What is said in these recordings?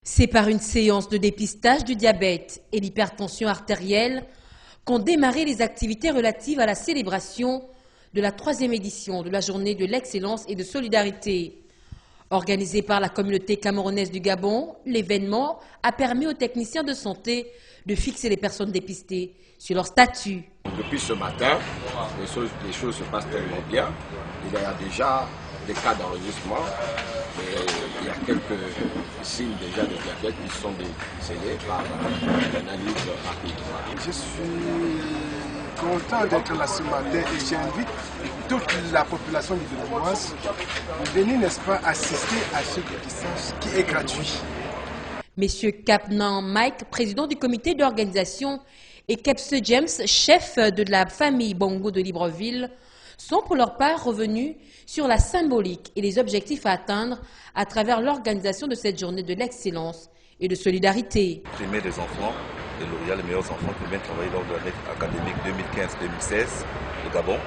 C'est par une séance de dépistage du diabète et l'hypertension artérielle qu'ont démarré les activités relatives à la célébration de la 3e édition de la Journée de l'excellence et de solidarité. Organisée par la communauté camerounaise du Gabon, l'événement a permis aux techniciens de santé de fixer les personnes dépistées sur leur statut. Depuis ce matin, les choses se passent tellement bien. Il y a déjà des cas d'enregistrement. Il y a quelques signes déjà de diabète qui sont décelés par l'analyse rapide. Je suis content d'être là ce matin et j'invite toute la population du Béninoise de venir, n'est-ce pas, assister à ce dépistage qui est gratuit. Monsieur Capnan Mike, président du comité d'organisation, et Kepse James, chef de la famille Bongo de Libreville, sont pour leur part revenus sur la symbolique et les objectifs à atteindre à travers l'organisation de cette journée de l'excellence et de solidarité. Primer des enfants de L'Oréal, les meilleurs enfants qui viennent travailler lors de l'année académique 2015-2016 au Gabon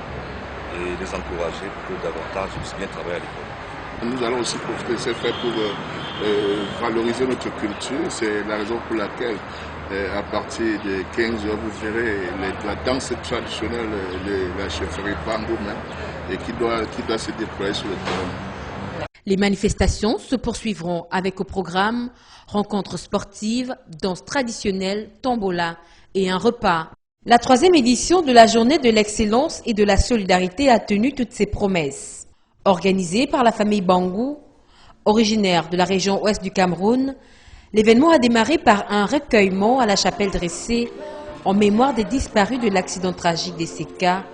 et les encourager pour que davantage puissent bien travailler à l'école. Nous allons aussi profiter de ces fêtes pour valoriser notre culture. C'est la raison pour laquelle à partir de 15h, vous verrez la danse traditionnelle de la chefferie Bango même, et qui doit se déployer sur le terrain. Les manifestations se poursuivront avec au programme rencontres sportives, danse traditionnelle, tombola et un repas. La 3e édition de la Journée de l'excellence et de la solidarité a tenu toutes ses promesses. Organisée par la famille Bangou, originaire de la région ouest du Cameroun, l'événement a démarré par un recueillement à la chapelle dressée en mémoire des disparus de l'accident tragique des Séka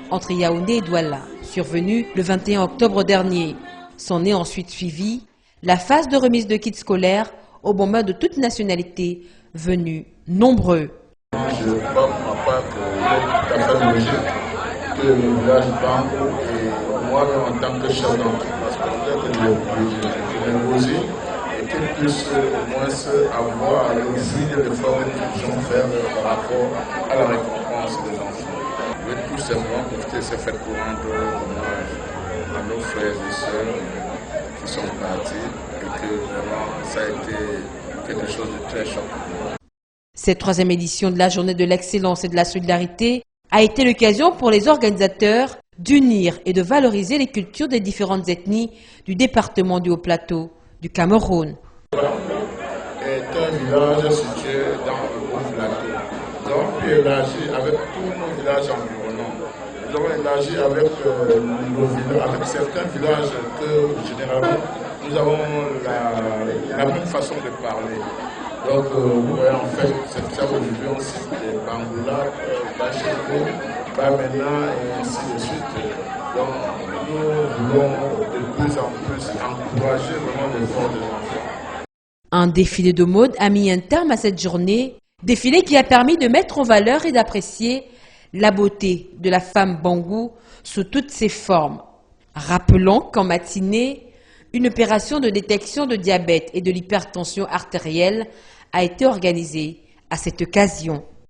entre Yaoundé et Douala, survenu le 21 octobre dernier. S'en est ensuite suivi la phase de remise de kits scolaires aux bombeurs de toute nationalité venus nombreux. Je crois pour ma part qu'il est tout à fait logique que le village Bango et moi-même en tant que chef d'entreprise, parce que je l'ai posé, et qu'ils puissent au moins avoir le jus de l'effort que nous puissions faire par rapport à la récompense des enfants. Je vais tout simplement profiter de ces fêtes pour rendre hommage à nos frères et sœurs qui sont partis et que vraiment ça a été quelque chose de très choquant. Cette 3e édition de la Journée de l'excellence et de la solidarité a été l'occasion pour les organisateurs d'unir et de valoriser les cultures des différentes ethnies du département du Haut-Plateau du Cameroun. Est un village situé dans le Haut-Plateau. Nous avons pu élargir avec tous nos villages environnants. Nous avons élargi avec avec certains villages que généralement nous avons la même façon de parler. Donc vous voyez en fait c'est ça aujourd'hui on cite les Bangoula, Bacheko, Bamena et ainsi de suite. Donc nous voulons de plus en plus encourager vraiment l'effort des enfants. Un défilé de mode a mis un terme à cette journée, défilé qui a permis de mettre en valeur et d'apprécier la beauté de la femme Bangou sous toutes ses formes. Rappelons qu'en matinée, une opération de détection de diabète et de l'hypertension artérielle a été organisée à cette occasion.